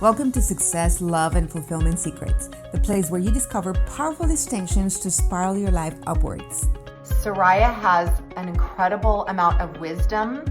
Welcome to Success, Love, and Fulfillment Secrets, the place where you discover powerful distinctions to spiral your life upwards. Soraya has an incredible amount of wisdom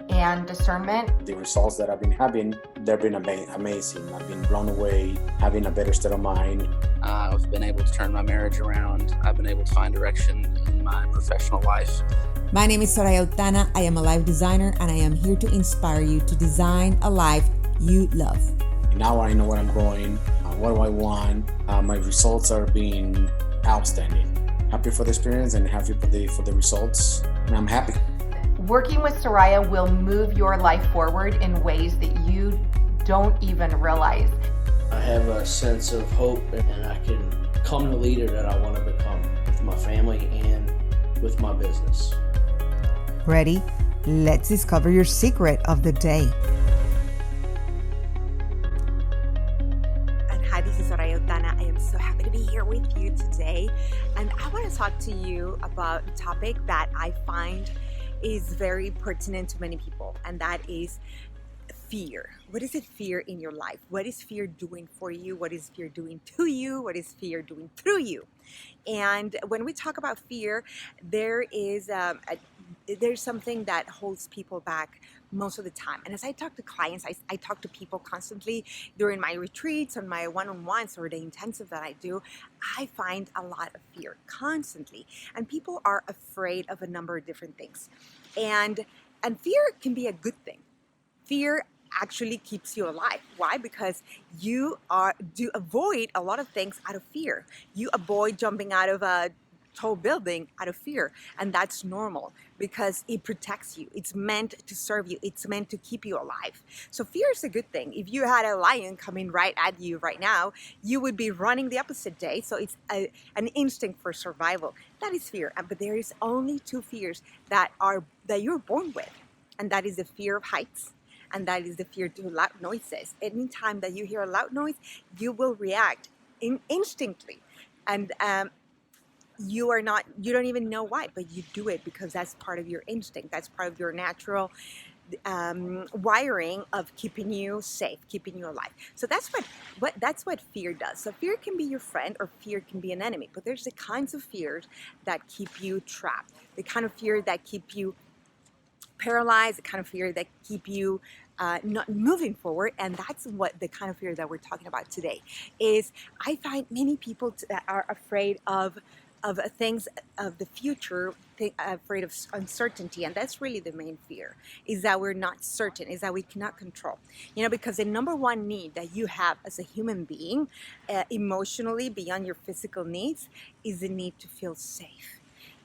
and discernment. The results that I've been having, they've been amazing. I've been blown away, having a better state of mind. I've been able to turn my marriage around. I've been able to find direction in my professional life. My name is Soraya Altana. I am a life designer, and I am here to inspire you to design a life you love. Now I know where I'm going, what do I want. My results are being outstanding. Happy for the experience and happy for the results, and I'm happy. Working with Soraya will move your life forward in ways that you don't even realize. I have a sense of hope, and I can become the leader that I want to become with my family and with my business. Ready? Let's discover your secret of the day. Hi, this is Soraya Altana. I am so happy to be here with you today. And I want to talk to you about a topic that I find is very pertinent to many people, and that is fear. What is it fear in your life? What is fear doing for you? What is fear doing to you? What is fear doing through you? And when we talk about fear, there is there's something that holds people back most of the time. And as I talk to clients, I talk to people constantly during my retreats, on my one-on-ones, or the intensive that I do, I find a lot of fear constantly. And people are afraid of a number of different things. And fear can be a good thing. Fear actually keeps you alive. Why? Because you do avoid a lot of things out of fear. You avoid jumping out of a tall building out of fear, and that's normal because it protects you. It's meant to serve you. It's meant to keep you alive. So fear is a good thing. If you had a lion coming right at you right now, you would be running the opposite day. So it's an instinct for survival. That is fear. But there is only two fears that you're born with, and that is the fear of heights, and that is the fear to loud noises. Anytime that you hear a loud noise, you will react instinctively, and you don't even know why, but you do it because that's part of your instinct. That's part of your natural wiring of keeping you safe, keeping you alive. So that's what fear does. So fear can be your friend, or fear can be an enemy. But there's the kinds of fears that keep you trapped, the kind of fear that keep you paralyzed, the kind of fear that keep you not moving forward. And that's what the kind of fear that we're talking about today is. I find many people that are afraid of things of the future, afraid of uncertainty, and that's really the main fear, is that we're not certain, is that we cannot control. Because the number one need that you have as a human being, emotionally beyond your physical needs, is the need to feel safe.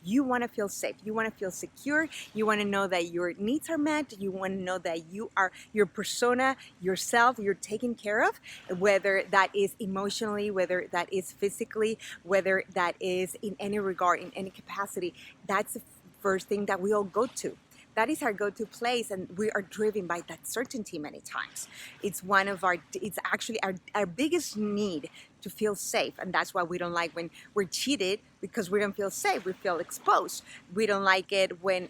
You want to feel safe. You want to feel secure. You want to know that your needs are met. You want to know that you are your persona, yourself, you're taken care of, whether that is emotionally, whether that is physically, whether that is in any regard, in any capacity. That's the first thing that we all go to. That is our go-to place, and we are driven by that certainty many times. It's actually our biggest need to feel safe, and that's why we don't like when we're cheated, because we don't feel safe. We feel exposed. We don't like it when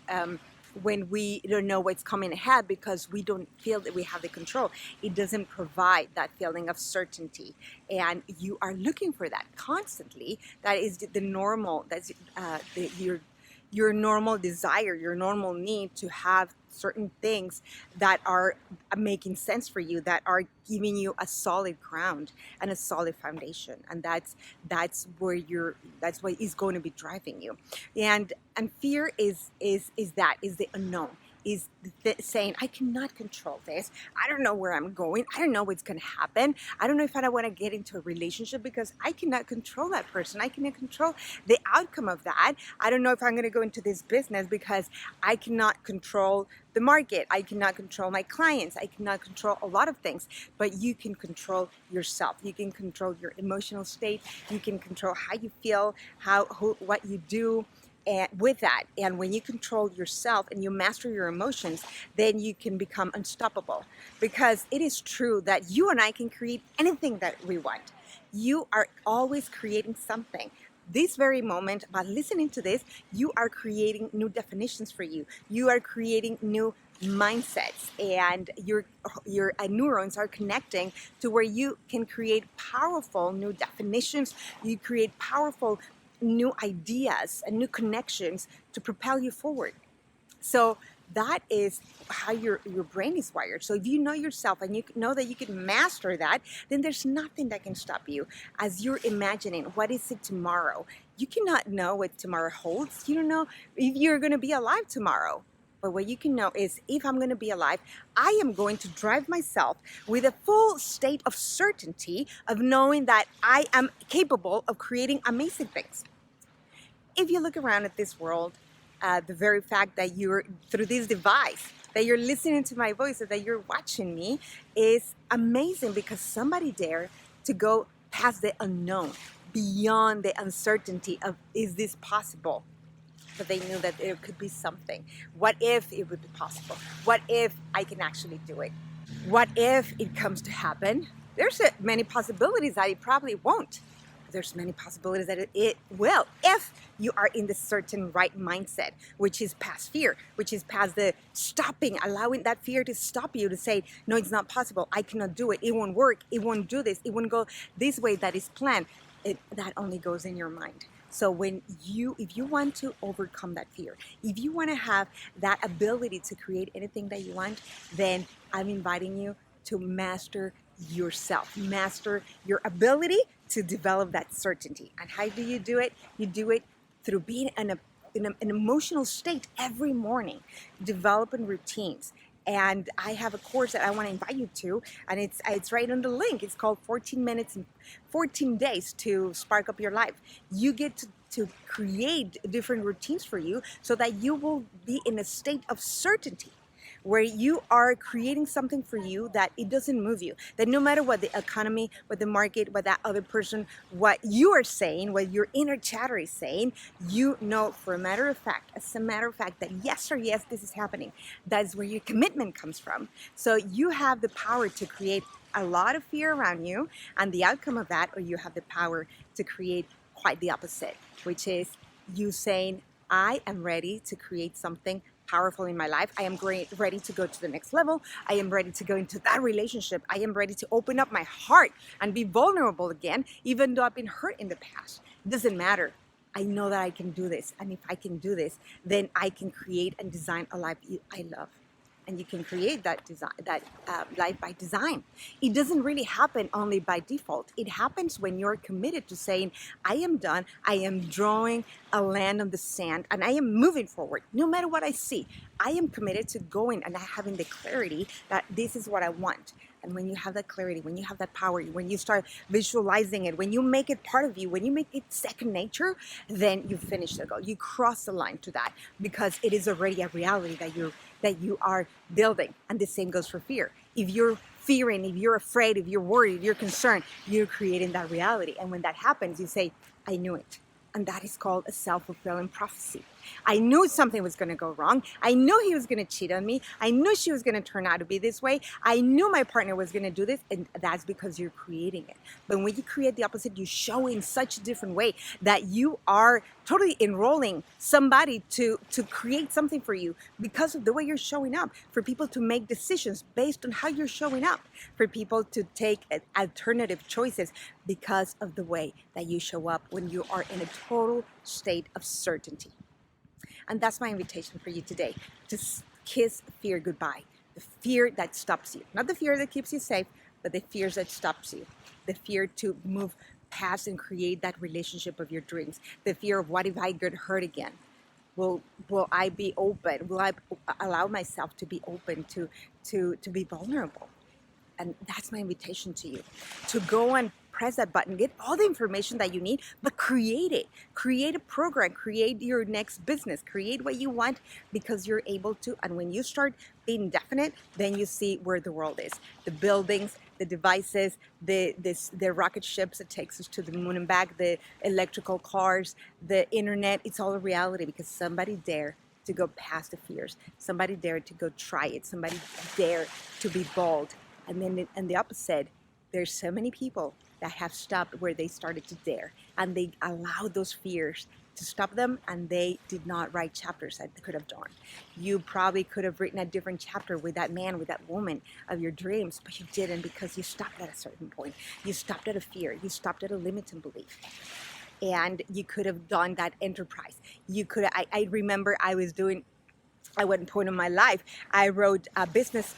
we don't know what's coming ahead, because we don't feel that we have the control. It doesn't provide that feeling of certainty, and you are looking for that constantly. That is the normal. That's your normal desire, your normal need to have certain things that are making sense for you, that are giving you a solid ground and a solid foundation. And that's what is going to be driving you. And fear is the unknown. Is saying, I cannot control this. I don't know where I'm going. I don't know what's going to happen. I don't know if I want to get into a relationship because I cannot control that person. I cannot control the outcome of that. I don't know if I'm going to go into this business because I cannot control the market. I cannot control my clients. I cannot control a lot of things, but you can control yourself. You can control your emotional state. You can control how you feel, what you do. And with that, and when you control yourself and you master your emotions, then you can become unstoppable. Because it is true that you and I can create anything that we want. You are always creating something. This very moment, by listening to this, you are creating new definitions for you. You are creating new mindsets, and your neurons are connecting to where you can create powerful new definitions. You create powerful new ideas and new connections to propel you forward. So that is how your brain is wired. So if you know yourself and you know that you can master that, then there's nothing that can stop you. As you're imagining, what is it tomorrow? You cannot know what tomorrow holds. You don't know if you're going to be alive tomorrow. But what you can know is, if I'm going to be alive, I am going to drive myself with a full state of certainty of knowing that I am capable of creating amazing things. If you look around at this world, the very fact that you're through this device, that you're listening to my voice, or that you're watching me, is amazing, because somebody dared to go past the unknown, beyond the uncertainty of, is this possible? But they knew that there could be something. What if it would be possible? What if I can actually do it? What if it comes to happen? There's many possibilities that it probably won't. There's many possibilities that it will, if you are in the certain right mindset, which is past fear, which is past the stopping, allowing that fear to stop you, to say, no, it's not possible. I cannot do it. It won't work. It won't do this. It won't go this way that is planned. That only goes in your mind. So if you want to overcome that fear, if you want to have that ability to create anything that you want, then I'm inviting you to master yourself, master your ability to develop that certainty. And how do you do it? You do it through being in an emotional state every morning, developing routines. And I have a course that I want to invite you to, and it's right on the link. It's called 14 Minutes and 14 Days to Spark Up Your Life. You get to create different routines for you so that you will be in a state of certainty, where you are creating something for you that it doesn't move you, that no matter what the economy, what the market, what that other person, what you are saying, what your inner chatter is saying, you know as a matter of fact that yes, or yes, this is happening. That's where your commitment comes from. So you have the power to create a lot of fear around you and the outcome of that, or you have the power to create quite the opposite, which is you saying, I am ready to create something powerful in my life. I am ready to go to the next level. I am ready to go into that relationship. I am ready to open up my heart and be vulnerable again, even though I've been hurt in the past. It doesn't matter. I know that I can do this. And if I can do this, then I can create and design a life I love. And you can create that life by design. It doesn't really happen only by default. It happens when you're committed to saying, I am done. I am drawing a line on the sand, and I am moving forward. No matter what I see, I am committed to going and having the clarity that this is what I want. And when you have that clarity, when you have that power, when you start visualizing it, when you make it part of you, when you make it second nature, then you finish the goal. You cross the line to that, because it is already a reality that you are building. And the same goes for fear. If you're fearing, if you're afraid, if you're worried, if you're concerned, you're creating that reality. And when that happens, you say, I knew it. And that is called a self-fulfilling prophecy. I knew something was going to go wrong. I knew he was going to cheat on me. I knew she was going to turn out to be this way. I knew my partner was going to do this. And that's because you're creating it. But when you create the opposite, you show in such a different way that you are totally enrolling somebody to create something for you because of the way you're showing up, for people to make decisions based on how you're showing up, for people to take alternative choices because of the way that you show up when you are in a total state of certainty. And that's my invitation for you today, to kiss fear goodbye. The fear that stops you, not the fear that keeps you safe, but the fears that stops you, the fear to move past and create that relationship of your dreams, the fear of what if I get hurt again? Will I be open? Will I allow myself to be open to be vulnerable? And that's my invitation to you, to go and press that button, get all the information that you need, but create it. Create a program, create your next business, create what you want, because you're able to. And when you start being definite, then you see where the world is. The buildings, the devices, the rocket ships that takes us to the moon and back, the electrical cars, the internet, it's all a reality because somebody dared to go past the fears. Somebody dared to go try it. Somebody dared to be bold. And then on the opposite, there's so many people that have stopped where they started to dare, and they allowed those fears to stop them, and they did not write chapters that they could have done. You probably could have written a different chapter with that man, with that woman of your dreams, but you didn't, because you stopped at a certain point. You stopped at a fear. You stopped at a limiting belief. And you could have done that enterprise. You could. I remember I was doing, at one point in my life, I wrote a business,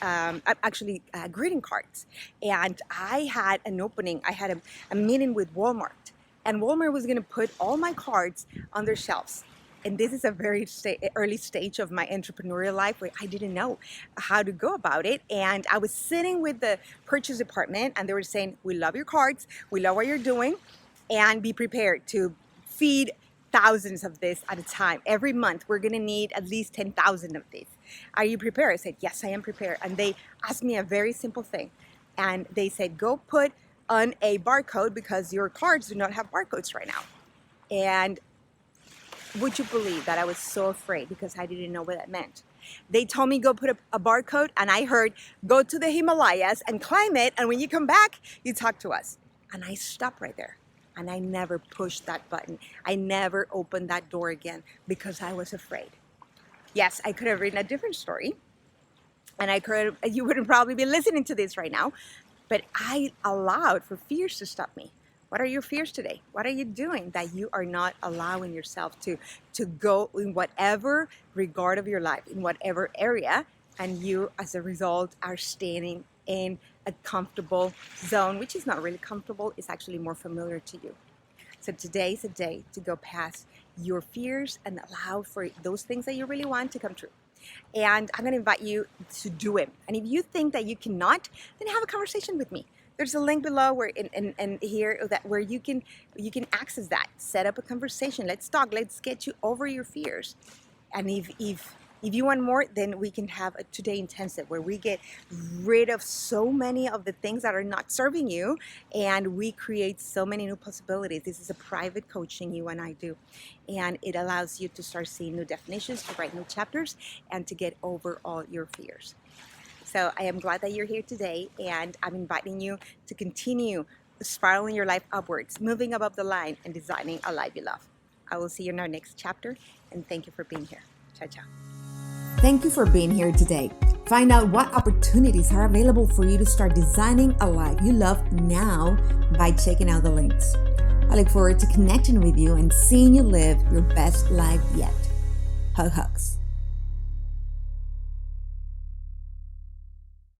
greeting cards. And I had an opening. I had a meeting with Walmart. And Walmart was going to put all my cards on their shelves. And this is a very early stage of my entrepreneurial life where I didn't know how to go about it. And I was sitting with the purchase department, and they were saying, we love your cards. We love what you're doing. And be prepared to feed thousands of this at a time. Every month, we're going to need at least 10,000 of these. Are you prepared? I said, yes, I am prepared. And they asked me a very simple thing. And they said, go put on a barcode, because your cards do not have barcodes right now. And would you believe that I was so afraid, because I didn't know what that meant? They told me go put a barcode, and I heard go to the Himalayas and climb it, and when you come back, you talk to us. And I stopped right there. And I never pushed that button. I never opened that door again, because I was afraid. Yes, I could have written a different story, and you wouldn't probably be listening to this right now, but I allowed for fears to stop me. What are your fears today? What are you doing that you are not allowing yourself to go in whatever regard of your life, in whatever area, and you, as a result, are standing in a comfortable zone, which is not really comfortable, it's actually more familiar to you. So today is a day to go past your fears and allow for those things that you really want to come true. And I'm going to invite you to do it. And if you think that you cannot, then have a conversation with me. There's a link below where where you can access that. Set up a conversation. Let's talk. Let's get you over your fears. And if you want more, then we can have a Today Intensive where we get rid of so many of the things that are not serving you, and we create so many new possibilities. This is a private coaching you and I do, and it allows you to start seeing new definitions, to write new chapters, and to get over all your fears. So I am glad that you're here today, and I'm inviting you to continue spiraling your life upwards, moving above the line, and designing a life you love. I will see you in our next chapter, and thank you for being here. Ciao, ciao. Thank you for being here today. Find out what opportunities are available for you to start designing a life you love now by checking out the links. I look forward to connecting with you and seeing you live your best life yet. Hugs.